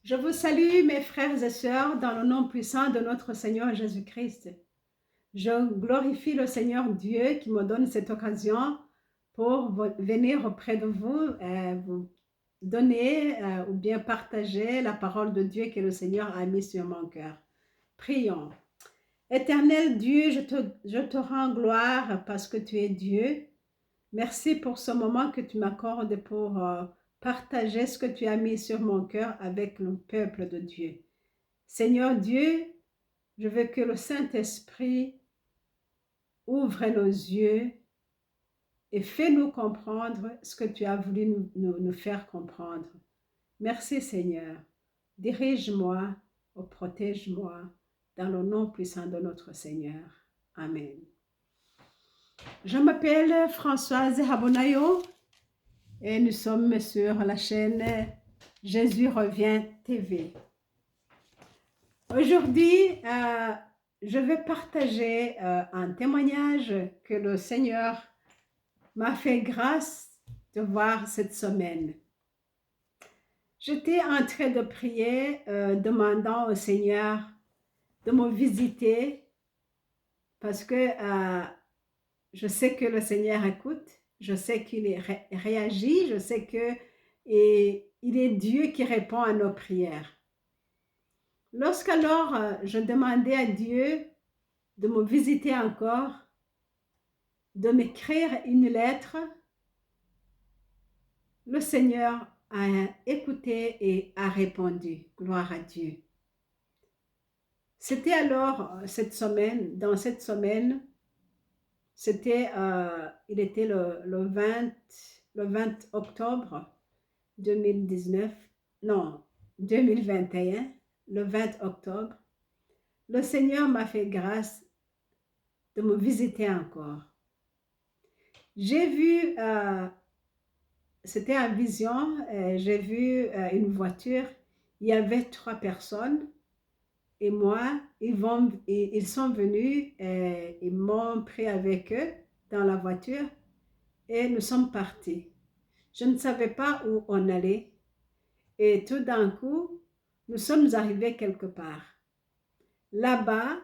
Je vous salue, mes frères et sœurs, dans le nom puissant de notre Seigneur Jésus-Christ. Je glorifie le Seigneur Dieu qui me donne cette occasion pour venir auprès de vous, vous donner ou bien partager la parole de Dieu que le Seigneur a mis sur mon cœur. Prions. Éternel Dieu, je te rends gloire parce que tu es Dieu. Merci pour ce moment que tu m'accordes pour partager ce que tu as mis sur mon cœur avec le peuple de Dieu. Seigneur Dieu, je veux que le Saint-Esprit ouvre nos yeux et fais-nous comprendre ce que tu as voulu nous faire comprendre. Merci Seigneur. Dirige-moi ou protège-moi dans le nom puissant de notre Seigneur. Amen. Je m'appelle Françoise Habonayo et nous sommes sur la chaîne Jésus revient TV. Aujourd'hui, je vais partager un témoignage que le Seigneur m'a fait grâce de voir cette semaine. J'étais en train de prier, demandant au Seigneur de me visiter parce que je sais que le Seigneur écoute, je sais qu'il réagit, je sais qu'il est Dieu qui répond à nos prières. Lorsqu'alors je demandais à Dieu de me visiter encore, de m'écrire une lettre, le Seigneur a écouté et a répondu. Gloire à Dieu. C'était alors dans cette semaine, il était le 20 octobre 2019, non, 2021, le 20 octobre. Le Seigneur m'a fait grâce de me visiter encore. J'ai vu, c'était en vision, j'ai vu une voiture, il y avait 3 personnes et moi, ils sont venus, ils m'ont pris avec eux dans la voiture et nous sommes partis. Je ne savais pas où on allait et tout d'un coup, nous sommes arrivés quelque part. Là-bas,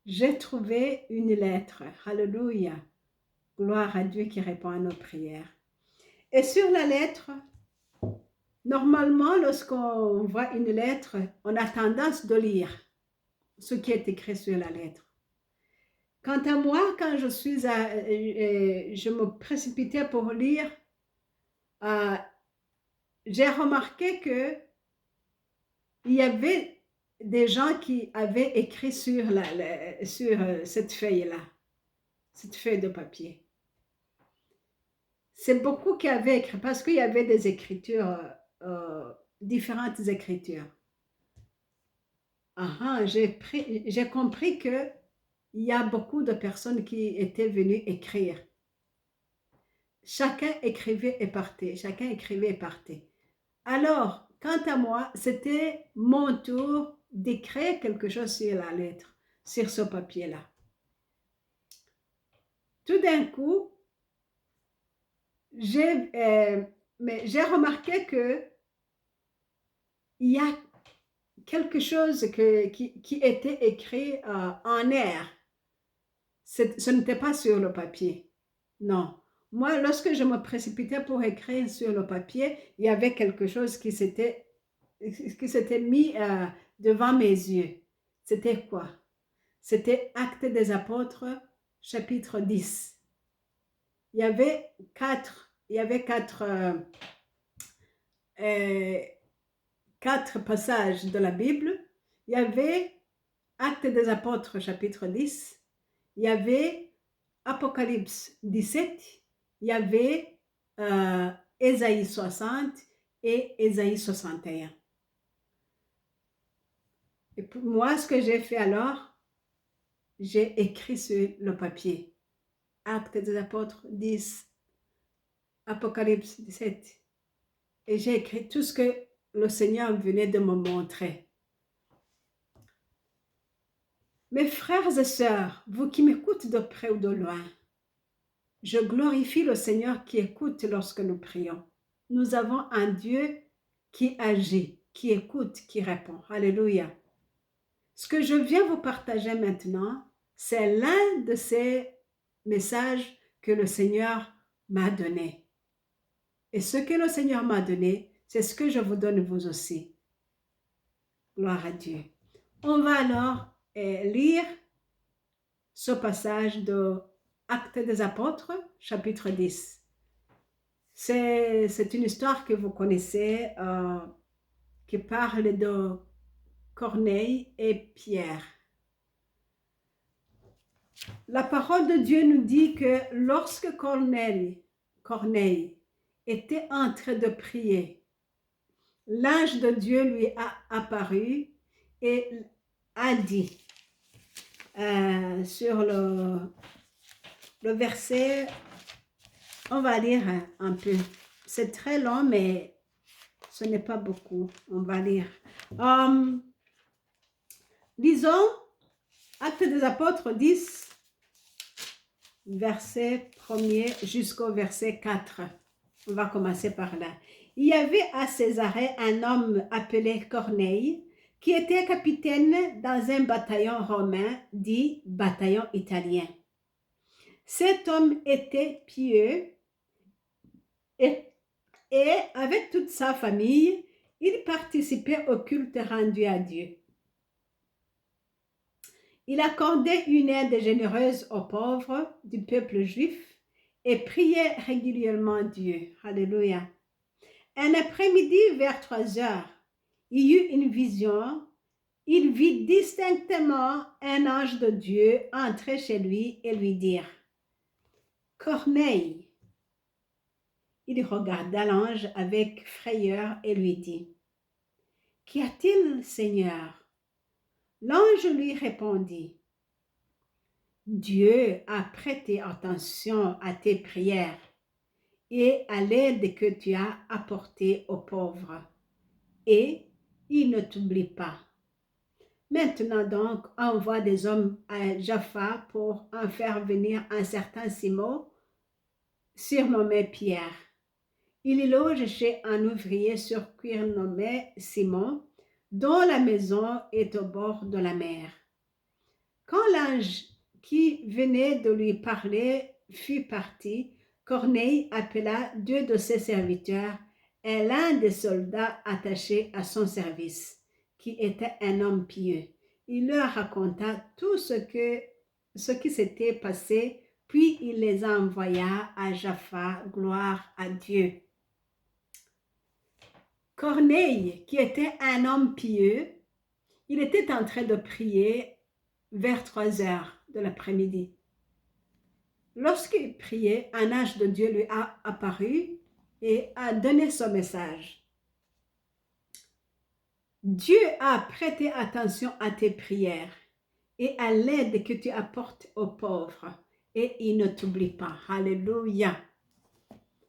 j'ai trouvé une lettre. Alléluia. Gloire à Dieu qui répond à nos prières. Et sur la lettre, normalement, lorsqu'on voit une lettre, on a tendance de lire ce qui est écrit sur la lettre. Quant à moi, quand je me précipitais pour lire, j'ai remarqué que il y avait des gens qui avaient écrit sur cette feuille-là, cette feuille de papier. C'est beaucoup qui avaient écrit parce qu'il y avait des écritures, différentes écritures. J'ai compris que il y a beaucoup de personnes qui étaient venues écrire. Chacun écrivait et partait, chacun écrivait et partait. Alors, quant à moi, c'était mon tour d'écrire quelque chose sur la lettre, sur ce papier-là. Tout d'un coup, j'ai remarqué que il y a quelque chose qui était écrit en air. Ce n'était pas sur le papier. Non. Moi, lorsque je me précipitais pour écrire sur le papier, il y avait quelque chose qui s'était mis devant mes yeux. C'était quoi? C'était Actes des Apôtres, chapitre 10. Il y avait quatre passages de la Bible. Il y avait Actes des Apôtres, chapitre 10. Il y avait Apocalypse 17. Il y avait Ésaïe 60 et Ésaïe 61. Et pour moi, ce que j'ai fait alors, j'ai écrit sur le papier. Actes des Apôtres 10, Apocalypse 17. Et j'ai écrit tout ce que le Seigneur venait de me montrer. Mes frères et sœurs, vous qui m'écoutez de près ou de loin, je glorifie le Seigneur qui écoute lorsque nous prions. Nous avons un Dieu qui agit. qui écoute, qui répond. Alléluia. Ce que je viens vous partager maintenant, c'est l'un de ces messages que le Seigneur m'a donné. Et ce que le Seigneur m'a donné, c'est ce que je vous donne vous aussi. Gloire à Dieu. On va alors lire ce passage de Actes des Apôtres, chapitre 10. C'est une histoire que vous connaissez, qui parle de Corneille et Pierre. La parole de Dieu nous dit que lorsque Corneille était en train de prier, l'ange de Dieu lui a apparu et a dit, sur le verset, on va lire un peu. C'est très long, mais ce n'est pas beaucoup. On va lire. Lisons Actes des Apôtres 10, verset 1er jusqu'au verset 4. On va commencer par là. Il y avait à Césarée un homme appelé Corneille, qui était capitaine dans un bataillon romain dit bataillon italien. Cet homme était pieux et avec toute sa famille, il participait au culte rendu à Dieu. Il accordait une aide généreuse aux pauvres du peuple juif et priait régulièrement Dieu. Alléluia. Un après-midi, vers 3 heures, il eut une vision. Il vit distinctement un ange de Dieu entrer chez lui et lui dire « Corneille ». Il regarda l'ange avec frayeur et lui dit « Qu'y a-t-il, Seigneur ?» L'ange lui répondit « Dieu a prêté attention à tes prières et à l'aide que tu as apportée aux pauvres, et il ne t'oublie pas. Maintenant donc, envoie des hommes à Jaffa pour en faire venir un certain Simon, surnommé Pierre. Il y loge chez un ouvrier surnommé Simon, dont la maison est au bord de la mer. » Quand l'ange qui venait de lui parler fut parti, Corneille appela 2 de ses serviteurs et l'un des soldats attachés à son service, qui était un homme pieux. Il leur raconta tout ce qui s'était passé, puis il les envoya à Jaffa. Gloire à Dieu. Corneille, qui était un homme pieux, il était en train de prier vers 3 heures de l'après-midi. Lorsqu'il priait, un ange de Dieu lui a apparu et a donné son message. Dieu a prêté attention à tes prières et à l'aide que tu apportes aux pauvres, et il ne t'oublie pas. Alléluia.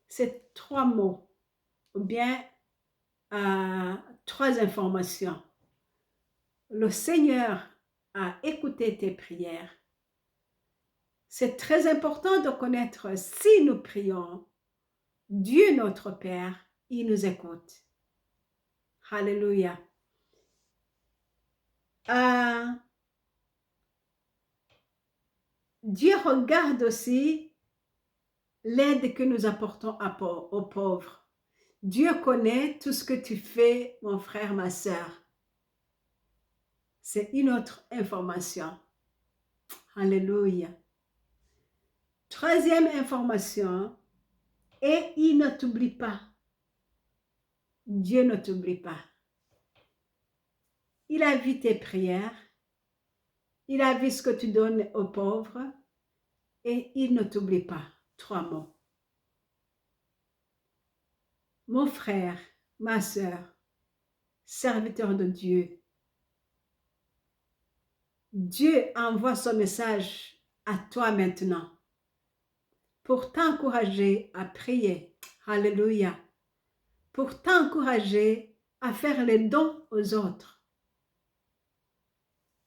C'est 3 mots, ou bien 3 informations. Le Seigneur a écouté tes prières. C'est très important de connaître, si nous prions, Dieu notre Père, il nous écoute. Alléluia. Dieu regarde aussi l'aide que nous apportons aux pauvres. Dieu connaît tout ce que tu fais, mon frère, ma sœur. C'est une autre information. Alléluia. 3e information, et il ne t'oublie pas. Dieu ne t'oublie pas. Il a vu tes prières, il a vu ce que tu donnes aux pauvres, et il ne t'oublie pas. 3 mots. Mon frère, ma sœur, serviteur de Dieu, Dieu envoie son message à toi maintenant pour t'encourager à prier. Alléluia. Pour t'encourager à faire les dons aux autres.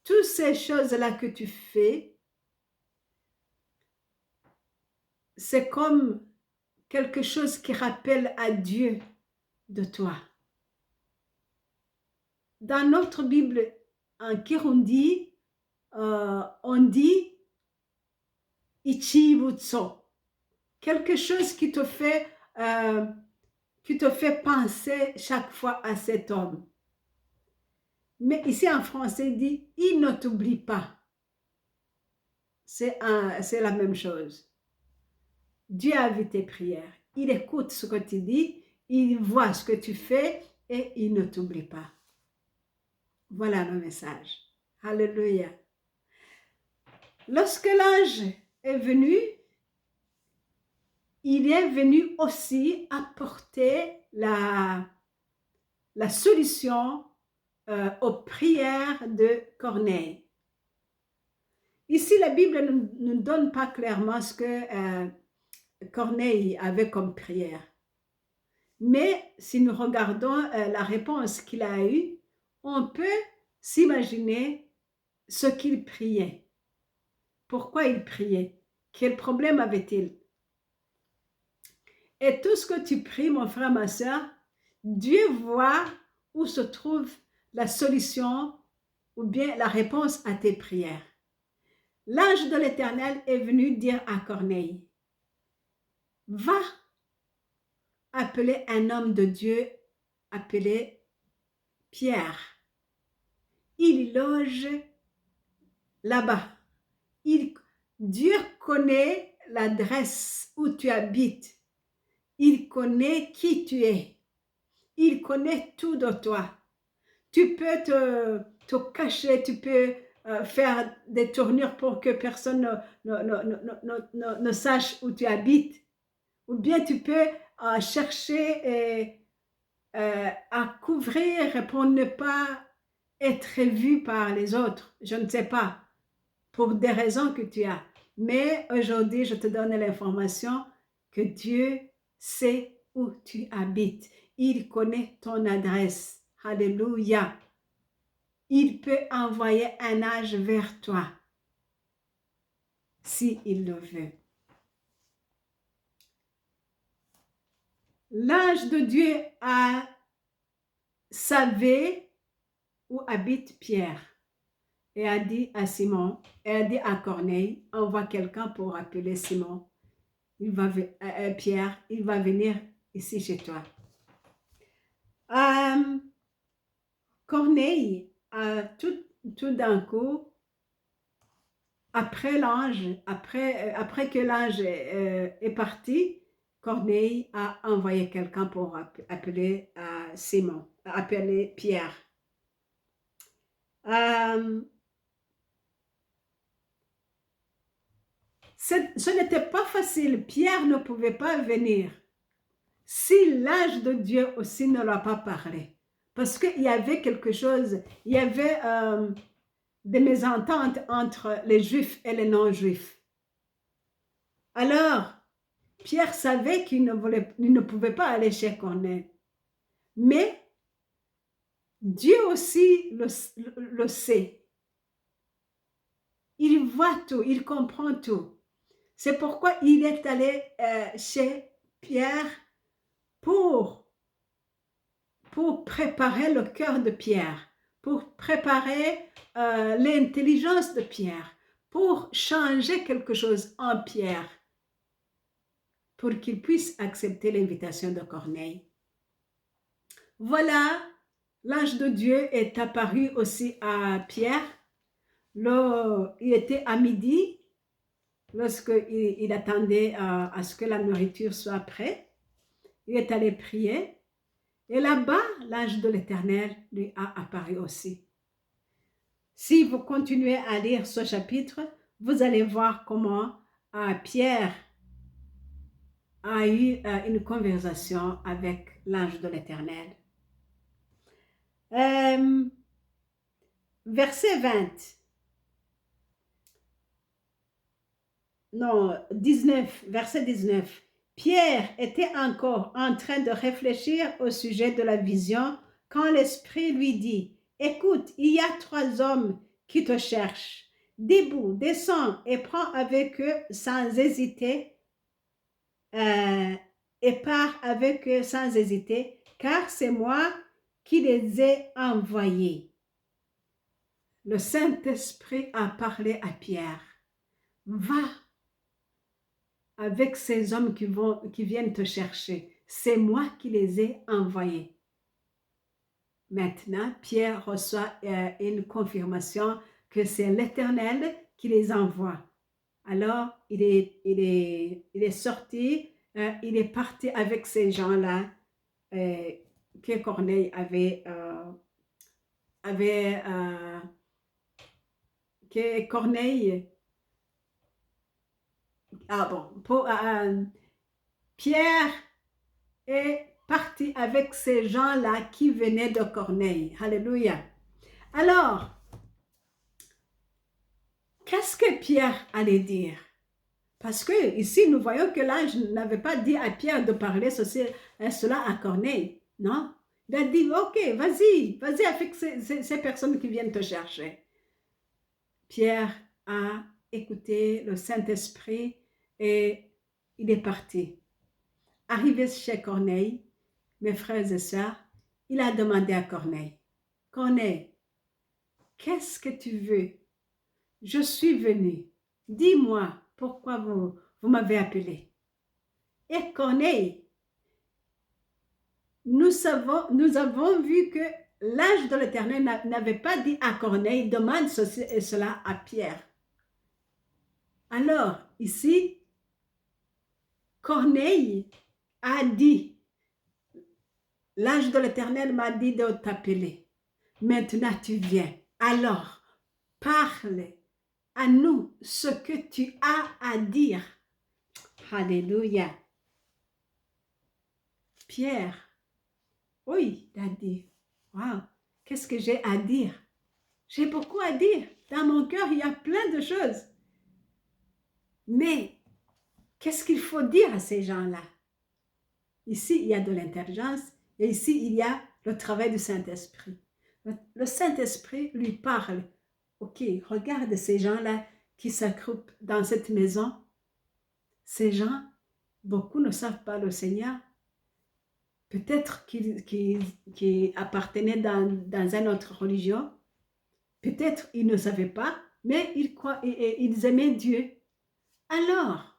Toutes ces choses-là que tu fais, c'est comme quelque chose qui rappelle à Dieu de toi. dans notre Bible en Kirundi, on dit Ichibutso, quelque chose qui te fait penser chaque fois à cet homme. Mais ici en français, il dit il ne t'oublie pas. C'est la même chose. Dieu a vu tes prières. Il écoute ce que tu dis, il voit ce que tu fais et il ne t'oublie pas. Voilà le message. Alléluia. Lorsque l'ange est venu, il est venu aussi apporter la solution aux prières de Corneille. Ici, la Bible ne donne pas clairement ce que Corneille avait comme prière. Mais si nous regardons la réponse qu'il a eue, on peut s'imaginer ce qu'il priait. Pourquoi il priait? Quel problème avait-il? Et tout ce que tu pries, mon frère, ma soeur, Dieu voit où se trouve la solution ou bien la réponse à tes prières. L'ange de l'Éternel est venu dire à Corneille, va appeler un homme de Dieu appelé Pierre. Il loge là-bas. Dieu connaît l'adresse où tu habites. Il connaît qui tu es. Il connaît tout de toi. Tu peux te cacher, tu peux faire des tournures pour que personne ne sache où tu habites. Ou bien tu peux chercher à couvrir pour ne pas être vu par les autres. Je ne sais pas, pour des raisons que tu as. Mais aujourd'hui, je te donne l'information que Dieu sait où tu habites. Il connaît ton adresse. Alléluia. Il peut envoyer un ange vers toi, s'il le veut. L'ange de Dieu savait où habite Pierre et a dit à Simon, et a dit à Corneille, envoie quelqu'un pour appeler Simon. Pierre, il va venir ici chez toi. Corneille, tout d'un coup, après que l'ange est parti, Corneille a envoyé quelqu'un pour appeler Simon, appeler Pierre. Ce n'était pas facile. Pierre ne pouvait pas venir si l'ange de Dieu aussi ne l'a pas parlé. Parce qu'il y avait quelque chose, il y avait des mésententes entre les Juifs et les non-Juifs. Alors, Pierre savait qu'il ne pouvait pas aller chez Corneille. Mais Dieu aussi le sait. Il voit tout, il comprend tout. C'est pourquoi il est allé chez Pierre pour préparer le cœur de Pierre, pour préparer l'intelligence de Pierre, pour changer quelque chose en Pierre, pour qu'il puisse accepter l'invitation de Corneille. Voilà, l'ange de Dieu est apparu aussi à Pierre. Il était à midi, lorsqu'il attendait à ce que la nourriture soit prête. Il est allé prier. Et là-bas, l'ange de l'Éternel lui a apparu aussi. Si vous continuez à lire ce chapitre, vous allez voir comment Pierre a eu une conversation avec l'ange de l'Éternel. Verset 19. Pierre était encore en train de réfléchir au sujet de la vision quand l'Esprit lui dit, « Écoute, il y a 3 hommes qui te cherchent. Debout, descends et prends avec eux sans hésiter, et pars avec eux sans hésiter, car c'est moi qui les ai envoyés. Le Saint-Esprit a parlé à Pierre. Va avec ces hommes qui viennent te chercher. C'est moi qui les ai envoyés. Maintenant, Pierre reçoit une confirmation que c'est l'Éternel qui les envoie. Alors, il est sorti, il est parti avec ces gens-là que Corneille que Corneille, Pierre est parti avec ces gens-là qui venaient de Corneille. Alléluia. Alors, qu'est-ce que Pierre allait dire? Parce que ici, nous voyons que l'ange n'avait pas dit à Pierre de parler cela à Corneille. Non. Il a dit, ok, vas-y avec ces personnes qui viennent te chercher. Pierre a écouté le Saint-Esprit et il est parti. Arrivé chez Corneille, mes frères et sœurs, il a demandé à Corneille, Corneille, qu'est-ce que tu veux? Je suis venu. Dis-moi pourquoi vous m'avez appelé. Et Corneille, nous avons vu que l'ange de l'Éternel n'avait pas dit à Corneille, demande ceci et cela à Pierre. Alors, ici, Corneille a dit, l'ange de l'Éternel m'a dit de t'appeler. Maintenant, tu viens. Alors, parle à nous ce que tu as à dire. Alléluia. Pierre, oui, il a dit, wow, qu'est-ce que j'ai à dire? J'ai beaucoup à dire. Dans mon cœur, il y a plein de choses. Mais, qu'est-ce qu'il faut dire à ces gens-là? Ici, il y a de l'intelligence et ici, il y a le travail du Saint-Esprit. Le Saint-Esprit lui parle. Ok, regarde ces gens-là qui s'accroupent dans cette maison. Ces gens, beaucoup ne savent pas le Seigneur. Peut-être qu'ils appartenaient dans une autre religion. Peut-être ils ne savaient pas, mais ils aimaient Dieu. Alors,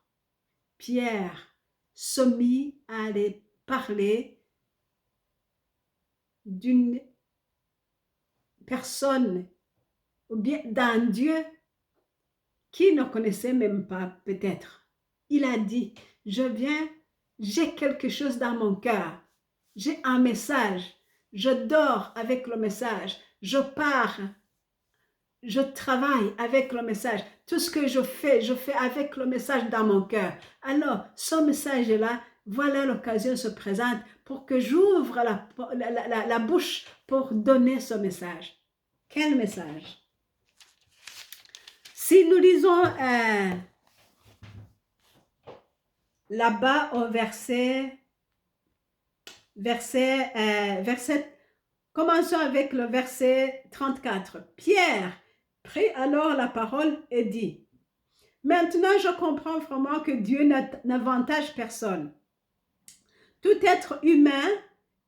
Pierre se mit à aller parler d'une personne ou bien d'un Dieu qui ne connaissait même pas peut-être. Il a dit, je viens, j'ai quelque chose dans mon cœur, j'ai un message, je dors avec le message, je pars, je travaille avec le message, tout ce que je fais avec le message dans mon cœur. Alors, ce message-là, voilà l'occasion se présente pour que j'ouvre la bouche pour donner ce message. Quel message? Si nous lisons là-bas au commençons avec le verset 34. Pierre prit alors la parole et dit, maintenant je comprends vraiment que Dieu n'avantage personne. Tout être humain,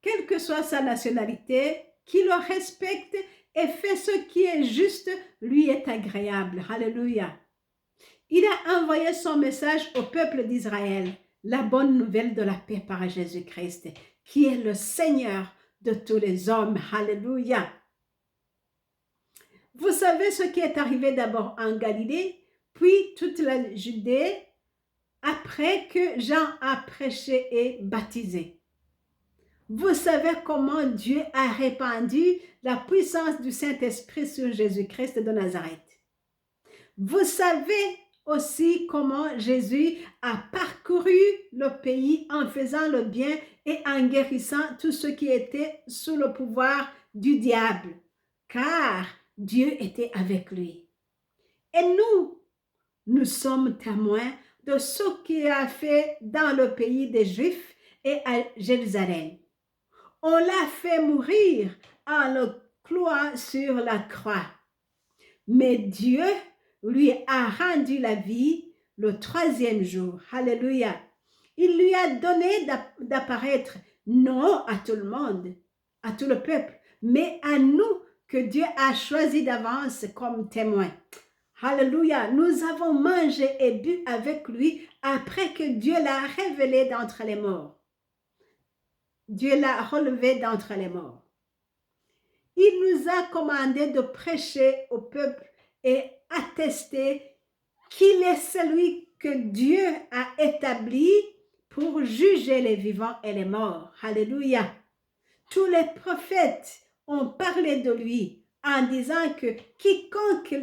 quelle que soit sa nationalité, qui le respecte et fait ce qui est juste, lui est agréable. Alléluia. Il a envoyé son message au peuple d'Israël, la bonne nouvelle de la paix par Jésus-Christ, qui est le Seigneur de tous les hommes. Alléluia. Vous savez ce qui est arrivé d'abord en Galilée, puis toute la Judée, après que Jean a prêché et baptisé. Vous savez comment Dieu a répandu la puissance du Saint-Esprit sur Jésus-Christ de Nazareth. Vous savez aussi comment Jésus a parcouru le pays en faisant le bien et en guérissant tous ceux qui étaient sous le pouvoir du diable, car Dieu était avec lui. Et nous sommes témoins de ce qu'il a fait dans le pays des Juifs et à Jérusalem. On l'a fait mourir en le clouant sur la croix. Mais Dieu lui a rendu la vie le 3e jour. Alléluia. Il lui a donné d'apparaître non à tout le monde, à tout le peuple, mais à nous que Dieu a choisi d'avance comme témoins. Alléluia, nous avons mangé et bu avec lui après que Dieu l'a révélé d'entre les morts. Dieu l'a relevé d'entre les morts. Il nous a commandé de prêcher au peuple et attester qu'il est celui que Dieu a établi pour juger les vivants et les morts. Alléluia. Tous les prophètes ont parlé de lui en disant que quiconque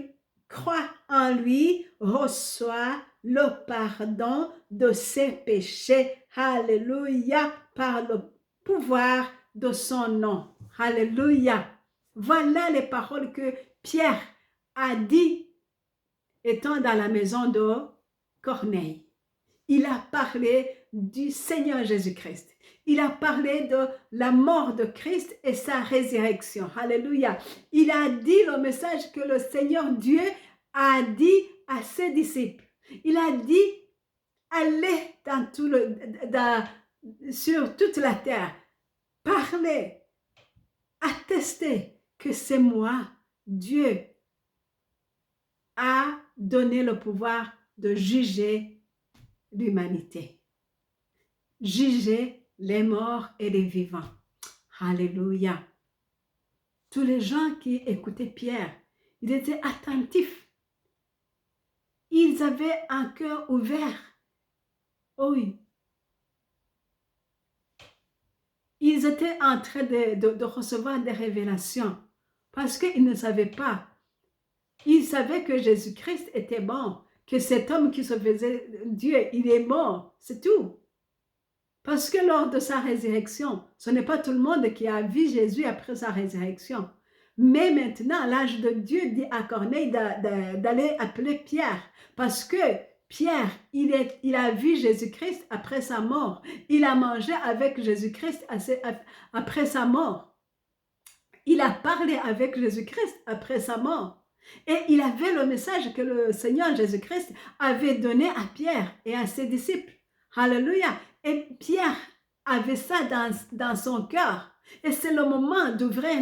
croit en lui reçoit le pardon de ses péchés. Alléluia, par le pouvoir de son nom. Alléluia. Voilà les paroles que Pierre a dit étant dans la maison de Corneille. Il a parlé du Seigneur Jésus-Christ. Il a parlé de la mort de Christ et sa résurrection. Alléluia. Il a dit le message que le Seigneur Dieu a dit à ses disciples. Il a dit, allez sur toute la terre, parlez, attestez que c'est moi, Dieu, a donné le pouvoir de juger l'humanité. Juger les morts et les vivants. Alléluia. Tous les gens qui écoutaient Pierre, ils étaient attentifs. Ils avaient un cœur ouvert. Oh oui. Ils étaient en train de recevoir des révélations parce qu'ils ne savaient pas. Ils savaient que Jésus-Christ était mort, que cet homme qui se faisait Dieu, il est mort, c'est tout. Parce que lors de sa résurrection, ce n'est pas tout le monde qui a vu Jésus après sa résurrection. Mais maintenant, l'âge de Dieu dit à Corneille d'aller appeler Pierre. Parce que Pierre, il a vu Jésus-Christ après sa mort. Il a mangé avec Jésus-Christ après sa mort. Il a parlé avec Jésus-Christ après sa mort. Et il avait le message que le Seigneur Jésus-Christ avait donné à Pierre et à ses disciples. Alléluia. Et Pierre avait ça dans son cœur. Et c'est le moment d'ouvrir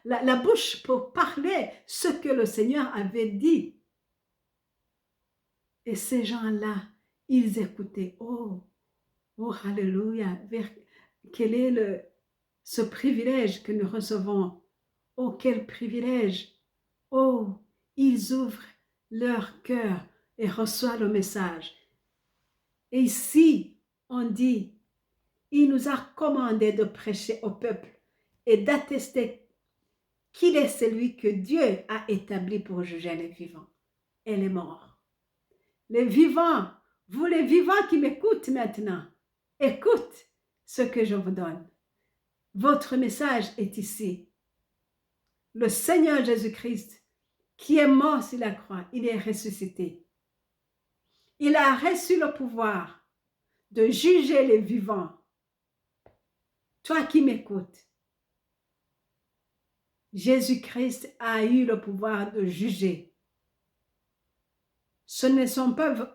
la bouche pour parler ce que le Seigneur avait dit. Et ces gens-là, ils écoutaient. Oh, alléluia. Quel est ce privilège que nous recevons? Oh, quel privilège! Oh, ils ouvrent leur cœur et reçoivent le message. Et ici, on dit, il nous a commandé de prêcher au peuple et d'attester qu'il est celui que Dieu a établi pour juger les vivants et les morts. Les vivants, vous les vivants qui m'écoutent maintenant, écoute ce que je vous donne. Votre message est ici. Le Seigneur Jésus-Christ, qui est mort sur la croix, il est ressuscité. Il a reçu le pouvoir de juger les vivants. Toi qui m'écoutes, Jésus-Christ a eu le pouvoir de juger. Ce ne sont pas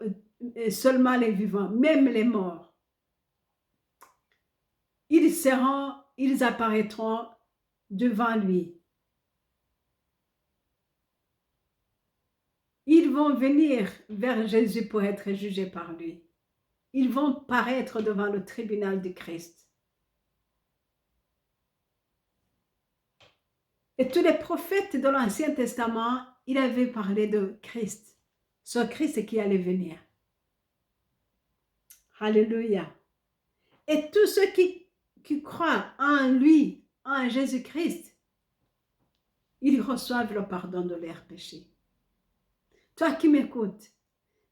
seulement les vivants, même les morts. Ils apparaîtront devant lui. Ils vont venir vers Jésus pour être jugés par lui. Ils vont paraître devant le tribunal du Christ. Et tous les prophètes de l'Ancien Testament, ils avaient parlé de Christ, ce Christ qui allait venir. Alléluia. Et tous ceux qui croient en lui, en Jésus-Christ, ils reçoivent le pardon de leurs péchés. Toi qui m'écoutes,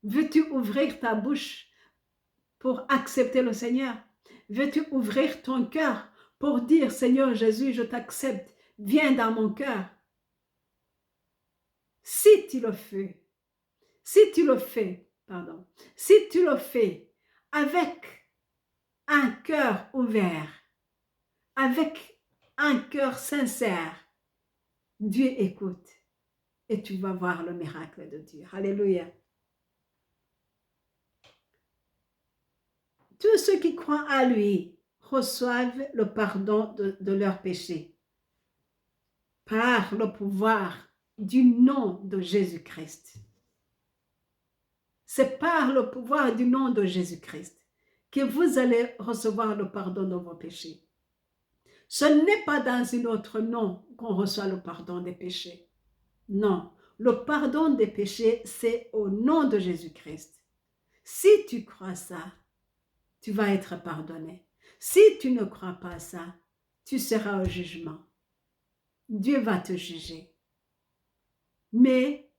veux-tu ouvrir ta bouche pour accepter le Seigneur? Veux-tu ouvrir ton cœur pour dire, Seigneur Jésus, je t'accepte, viens dans mon cœur? Si tu le fais avec un cœur ouvert, avec un cœur sincère, Dieu écoute et tu vas voir le miracle de Dieu. Alléluia. Tous ceux qui croient à lui reçoivent le pardon de leurs péchés par le pouvoir du nom de Jésus-Christ. C'est par le pouvoir du nom de Jésus-Christ que vous allez recevoir le pardon de vos péchés. Ce n'est pas dans un autre nom qu'on reçoit le pardon des péchés. Non, le pardon des péchés, c'est au nom de Jésus-Christ. Si tu crois ça, tu vas être pardonné. Si tu ne crois pas ça, tu seras au jugement. Dieu va te juger. Mais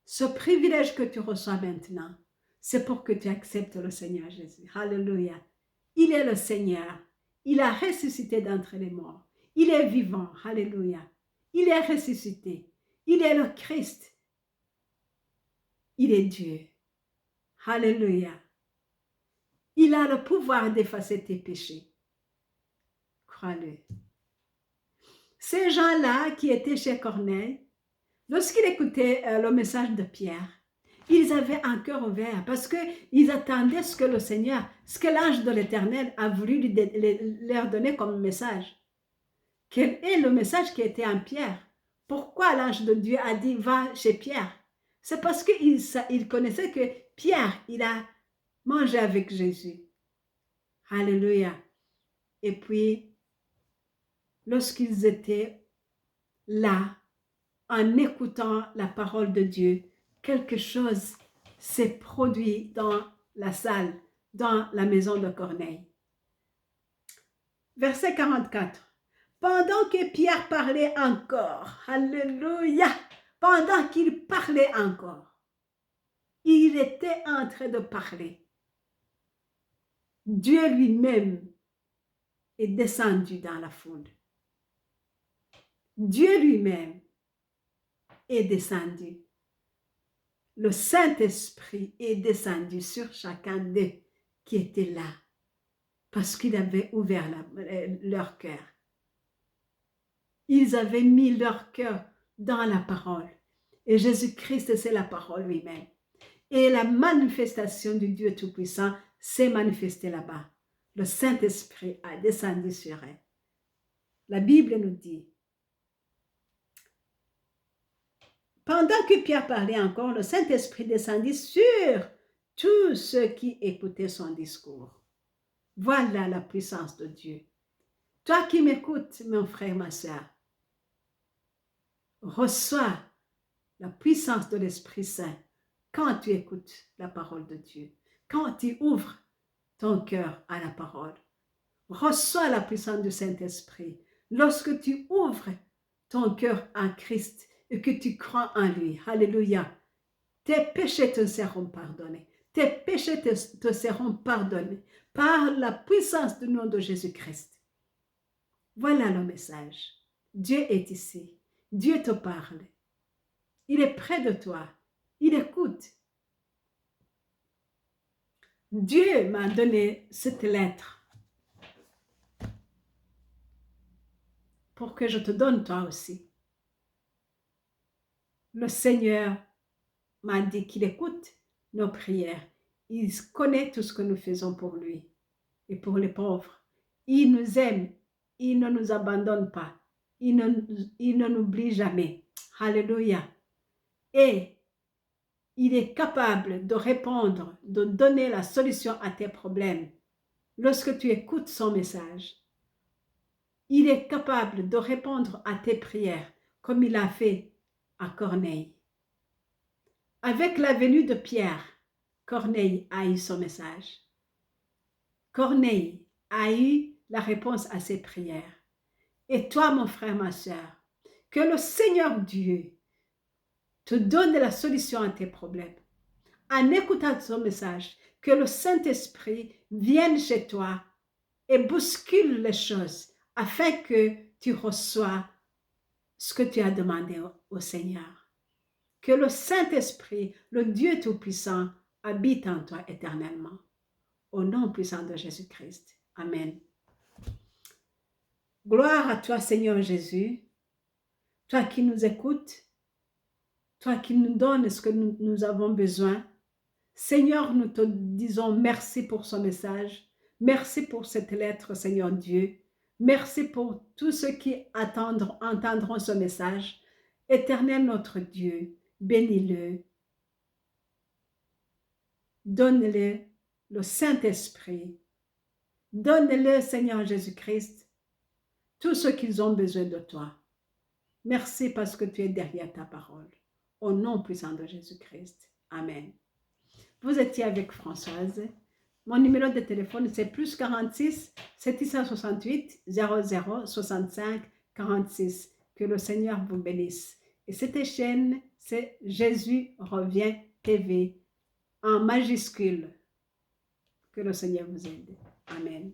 ce privilège que tu reçois maintenant, c'est pour que tu acceptes le Seigneur Jésus. Alléluia. Il est le Seigneur. Il a ressuscité d'entre les morts. Il est vivant. Alléluia. Il est ressuscité. Il est le Christ. Il est Dieu. Alléluia. Il a le pouvoir d'effacer tes péchés. Crois-le. Ces gens-là qui étaient chez Corneille, lorsqu'ils écoutaient le message de Pierre, ils avaient un cœur ouvert parce qu'ils attendaient ce que le Seigneur, ce que l'ange de l'Éternel a voulu leur donner comme message. Quel est le message qui était en Pierre? Pourquoi l'ange de Dieu a dit « va chez Pierre » ? C'est parce qu'il connaissait que Pierre, il a mangé avec Jésus. Alléluia. Et puis, lorsqu'ils étaient là, en écoutant la parole de Dieu, quelque chose s'est produit dans la salle, dans la maison de Corneille. Verset 44. Pendant que Pierre parlait encore, alléluia, pendant qu'il parlait encore, il était en train de parler. Dieu lui-même est descendu dans la foule. Dieu lui-même est descendu. Le Saint-Esprit est descendu sur chacun d'eux qui étaient là parce qu'il avait ouvert leur cœur. Ils avaient mis leur cœur dans la parole. Et Jésus-Christ, c'est la parole lui-même. Et la manifestation du Dieu Tout-Puissant s'est manifestée là-bas. Le Saint-Esprit a descendu sur eux. La Bible nous dit, pendant que Pierre parlait encore, le Saint-Esprit descendit sur tous ceux qui écoutaient son discours. Voilà la puissance de Dieu. Toi qui m'écoutes, mon frère, ma soeur, reçois la puissance de l'Esprit Saint quand tu écoutes la parole de Dieu, quand tu ouvres ton cœur à la parole. Reçois la puissance du Saint-Esprit lorsque tu ouvres ton cœur à Christ et que tu crois en lui. Alléluia. Tes péchés te seront pardonnés. Tes péchés te seront pardonnés par la puissance du nom de Jésus-Christ. Voilà le message. Dieu est ici. Dieu te parle. Il est près de toi. Il écoute. Dieu m'a donné cette lettre pour que je te donne toi aussi. Le Seigneur m'a dit qu'il écoute nos prières. Il connaît tout ce que nous faisons pour lui et pour les pauvres. Il nous aime. Il ne nous abandonne pas. Il ne nous oublie jamais. Alléluia. Et il est capable de répondre, de donner la solution à tes problèmes. Lorsque tu écoutes son message, il est capable de répondre à tes prières comme il a fait à Corneille. Avec la venue de Pierre, Corneille a eu son message. Corneille a eu la réponse à ses prières. Et toi, mon frère, ma soeur, que le Seigneur Dieu te donne la solution à tes problèmes. En écoutant son message, que le Saint-Esprit vienne chez toi et bouscule les choses afin que tu reçois ce que tu as demandé au Seigneur. Que le Saint-Esprit, le Dieu Tout-Puissant, habite en toi éternellement. Au nom puissant de Jésus-Christ. Amen. Gloire à toi, Seigneur Jésus, toi qui nous écoutes, toi qui nous donnes ce que nous avons besoin. Seigneur, nous te disons merci pour ce message. Merci pour cette lettre, Seigneur Dieu. Merci pour tous ceux qui entendront ce message. Éternel notre Dieu, bénis-le. Donne-le le Saint-Esprit. Donne-le, Seigneur Jésus-Christ, tout ce qu'ils ont besoin de toi. Merci parce que tu es derrière ta parole. Au nom puissant de Jésus-Christ. Amen. Vous étiez avec Françoise. Mon numéro de téléphone, c'est plus 46 768 00 65 46. Que le Seigneur vous bénisse. Et cette chaîne, c'est Jésus revient TV en majuscule. Que le Seigneur vous aide. Amen.